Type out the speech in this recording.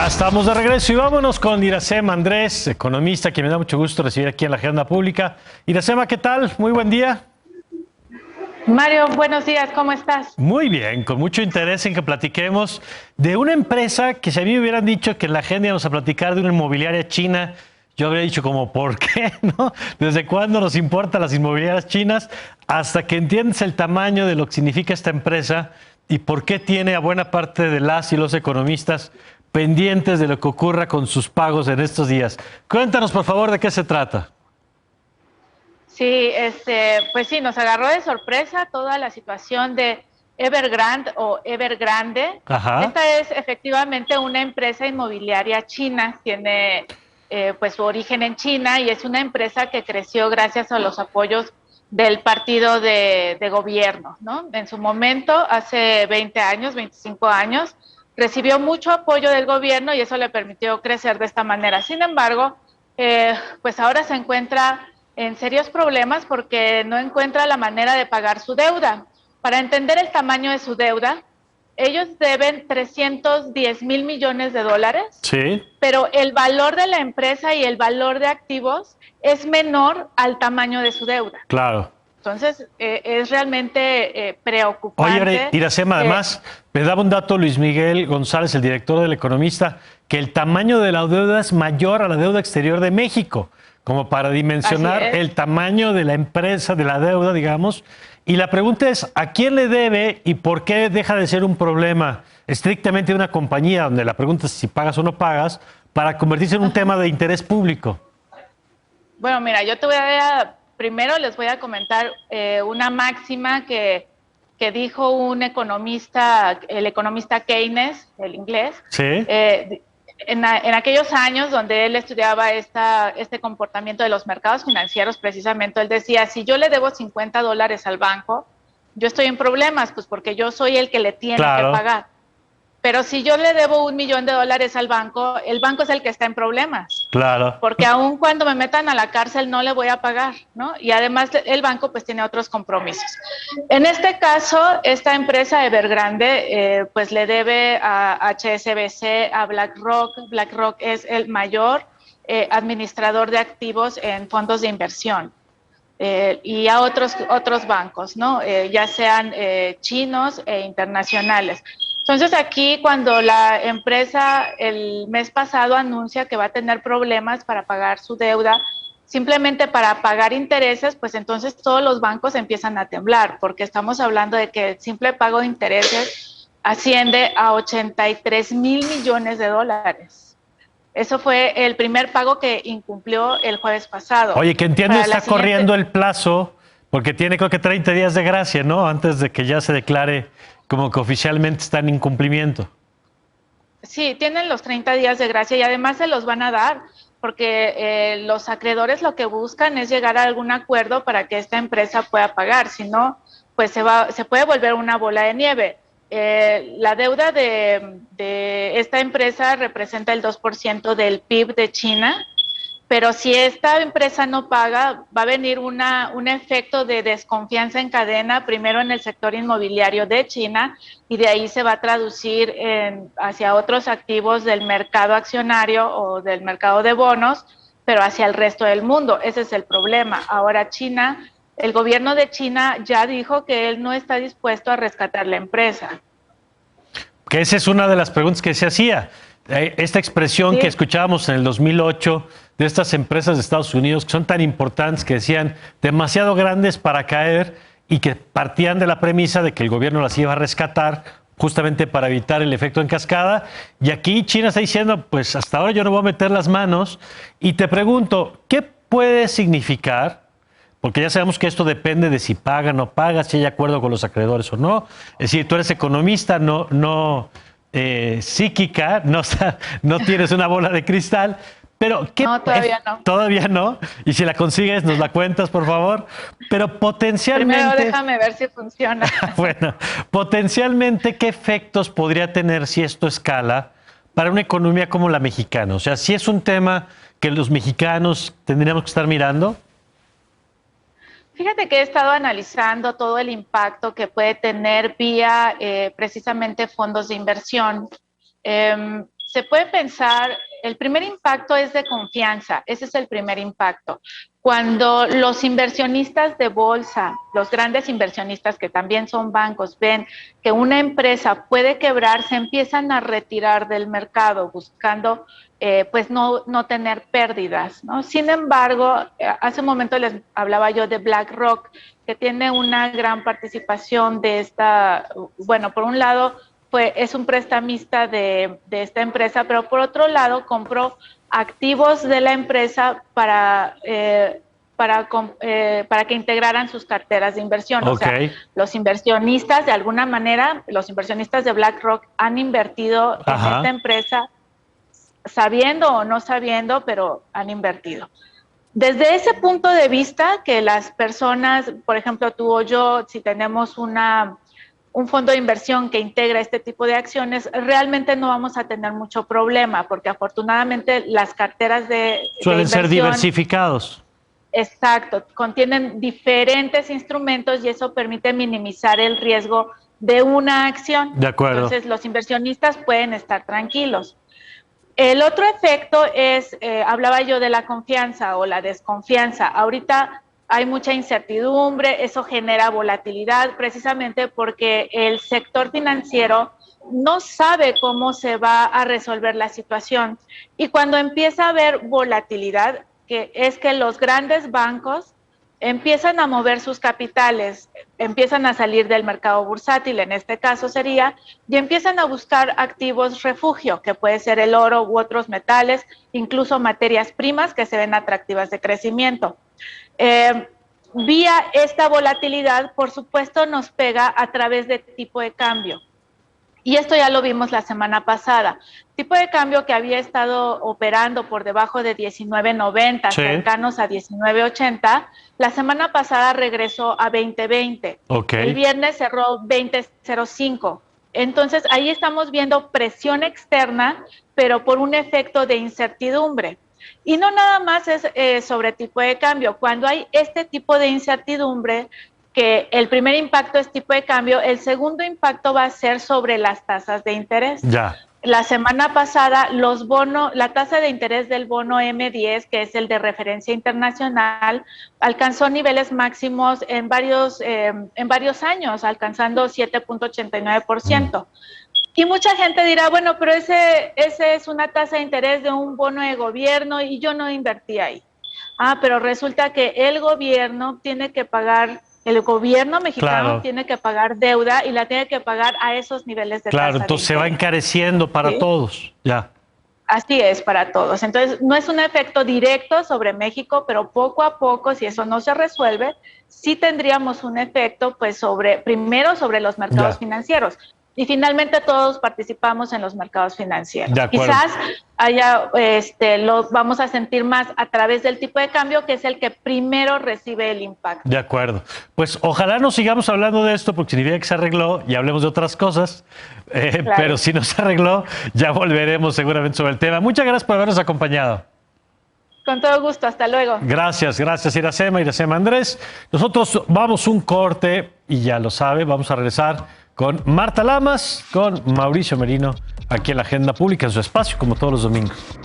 Ya estamos de regreso y vámonos con Iracema Andrés, economista, quien me da mucho gusto recibir aquí en la Agenda Pública. Iracema, ¿qué tal? Muy buen día. Mario, buenos días, ¿cómo estás? Muy bien, con mucho interés en que platiquemos de una empresa que si a mí me hubieran dicho que en la agenda íbamos a platicar de una inmobiliaria china, yo habría dicho como, ¿por qué? ¿No? ¿Desde cuándo nos importan las inmobiliarias chinas? Hasta que entiendes el tamaño de lo que significa esta empresa y por qué tiene a buena parte de las y los economistas pendientes de lo que ocurra con sus pagos en estos días. Cuéntanos, por favor, de qué se trata. Sí, pues sí, nos agarró de sorpresa toda la situación de Evergrande o Evergrande. Ajá. Esta es efectivamente una empresa inmobiliaria china, tiene pues su origen en China y es una empresa que creció gracias a los apoyos del partido de gobierno, ¿no? En su momento, hace 20 años, 25 años, recibió mucho apoyo del gobierno y eso le permitió crecer de esta manera. Sin embargo, pues ahora se encuentra en serios problemas porque no encuentra la manera de pagar su deuda. Para entender el tamaño de su deuda, ellos deben 310 mil millones de dólares, Sí. pero el valor de la empresa y el valor de activos es menor al tamaño de su deuda. Claro. Entonces, es realmente preocupante. Oye, Iracema, además, me daba un dato Luis Miguel González, el director del Economista, que el tamaño de la deuda es mayor a la deuda exterior de México, como para dimensionar el tamaño de la empresa, de la deuda, digamos. Y la pregunta es, ¿a quién le debe y por qué deja de ser un problema estrictamente de una compañía, donde la pregunta es si pagas o no pagas, para convertirse en un tema de interés público? Bueno, mira, primero les voy a comentar una máxima que dijo un economista, el economista Keynes, el inglés, Sí. en aquellos años donde él estudiaba este comportamiento de los mercados financieros, precisamente él decía, si yo le debo $50 al banco, yo estoy en problemas, pues porque yo soy el que le tiene que pagar. Pero si yo le debo $1,000,000 al banco, el banco es el que está en problemas. Claro. Porque aun cuando me metan a la cárcel no le voy a pagar, ¿no? Y además el banco pues tiene otros compromisos. En este caso, esta empresa Evergrande pues le debe a HSBC, a BlackRock. BlackRock es el mayor administrador de activos en fondos de inversión. Y a otros bancos, ¿no? Ya sean chinos e internacionales. Entonces aquí cuando la empresa el mes pasado anuncia que va a tener problemas para pagar su deuda, simplemente para pagar intereses, pues entonces todos los bancos empiezan a temblar, porque estamos hablando de que el simple pago de intereses asciende a 83 mil millones de dólares. Eso fue el primer pago que incumplió el jueves pasado. Oye, que entiendo está corriendo el plazo, porque tiene creo que 30 días de gracia, ¿no? Antes de que ya se declare como que oficialmente está en incumplimiento. Sí, tienen los 30 días de gracia y además se los van a dar, porque los acreedores lo que buscan es llegar a algún acuerdo para que esta empresa pueda pagar, si no, pues se puede volver una bola de nieve. La deuda de esta empresa representa el 2% del PIB de China, pero si esta empresa no paga, va a venir un efecto de desconfianza en cadena, primero en el sector inmobiliario de China, y de ahí se va a traducir hacia otros activos del mercado accionario o del mercado de bonos, pero hacia el resto del mundo. Ese es el problema. Ahora el gobierno de China ya dijo que él no está dispuesto a rescatar la empresa. Que esa es una de las preguntas que se hacía. Esta expresión que escuchábamos en el 2008 de estas empresas de Estados Unidos que son tan importantes, que decían demasiado grandes para caer y que partían de la premisa de que el gobierno las iba a rescatar justamente para evitar el efecto en cascada. Y aquí China está diciendo, pues hasta ahora yo no voy a meter las manos. Y te pregunto, ¿qué puede significar? Porque ya sabemos que esto depende de si paga o no paga, si hay acuerdo con los acreedores o no. Es decir, tú eres economista, no psíquica, no tienes una bola de cristal, pero ¿qué? No, todavía no. Todavía no. Y si la consigues, nos la cuentas, por favor. Pero potencialmente... Primero déjame ver si funciona. Bueno, potencialmente, ¿qué efectos podría tener si esto escala para una economía como la mexicana? O sea, si es un tema que los mexicanos tendríamos que estar mirando. Fíjate que he estado analizando todo el impacto que puede tener vía precisamente fondos de inversión. se puede pensar, el primer impacto es de confianza, ese es el primer impacto. Cuando los inversionistas de bolsa, los grandes inversionistas que también son bancos, ven que una empresa puede quebrar, se empiezan a retirar del mercado buscando pues no tener pérdidas, ¿no? Sin embargo, hace un momento les hablaba yo de BlackRock, que tiene una gran participación de esta, bueno, por un lado es un prestamista de esta empresa, pero por otro lado compró activos de la empresa para que integraran sus carteras de inversión. Okay. O sea, los inversionistas, de alguna manera, los inversionistas de BlackRock han invertido en esta empresa, sabiendo o no sabiendo, pero han invertido. Desde ese punto de vista, que las personas, por ejemplo, tú o yo, si tenemos un fondo de inversión que integra este tipo de acciones, realmente no vamos a tener mucho problema, porque afortunadamente las carteras suelen ser diversificados. Exacto, contienen diferentes instrumentos y eso permite minimizar el riesgo de una acción. De acuerdo. Entonces, los inversionistas pueden estar tranquilos. El otro efecto es, hablaba yo de la confianza o la desconfianza. Ahorita hay mucha incertidumbre, eso genera volatilidad precisamente porque el sector financiero no sabe cómo se va a resolver la situación. Y cuando empieza a haber volatilidad, que es que los grandes bancos empiezan a mover sus capitales, empiezan a salir del mercado bursátil, en este caso sería, y empiezan a buscar activos refugio, que puede ser el oro u otros metales, incluso materias primas que se ven atractivas de crecimiento. Vía esta volatilidad, por supuesto, nos pega a través de tipo de cambio. Y esto ya lo vimos la semana pasada. Tipo de cambio que había estado operando por debajo de 19.90, sí, cercanos a 19.80, la semana pasada regresó a 20.20. Okay. El viernes cerró 20.05. Entonces, ahí estamos viendo presión externa, pero por un efecto de incertidumbre. Y no nada más es sobre tipo de cambio. Cuando hay este tipo de incertidumbre, que el primer impacto es tipo de cambio, el segundo impacto va a ser sobre las tasas de interés. Ya. La semana pasada, la tasa de interés del bono M10, que es el de referencia internacional, alcanzó niveles máximos en varios años, alcanzando 7.89%. Y mucha gente dirá, bueno, pero ese es una tasa de interés de un bono de gobierno y yo no invertí ahí. Pero resulta que el gobierno tiene que pagar, el gobierno mexicano, claro, tiene que pagar deuda y la tiene que pagar a esos niveles de tasa. Claro, entonces se va encareciendo para, ¿sí?, todos, ya. Así es, para todos. Entonces, no es un efecto directo sobre México, pero poco a poco, si eso no se resuelve, sí tendríamos un efecto, pues, primero sobre los mercados financieros. Y finalmente todos participamos en los mercados financieros. Quizás lo vamos a sentir más a través del tipo de cambio, que es el que primero recibe el impacto. De acuerdo. Pues ojalá no sigamos hablando de esto, porque significa que se arregló y hablemos de otras cosas. Claro. Pero si no se arregló, ya volveremos seguramente sobre el tema. Muchas gracias por habernos acompañado. Con todo gusto, hasta luego. Gracias Iracema Andrés. Nosotros vamos un corte y ya lo sabe, vamos a regresar con Marta Lamas, con Mauricio Merino, aquí en la Agenda Pública, en su espacio, como todos los domingos.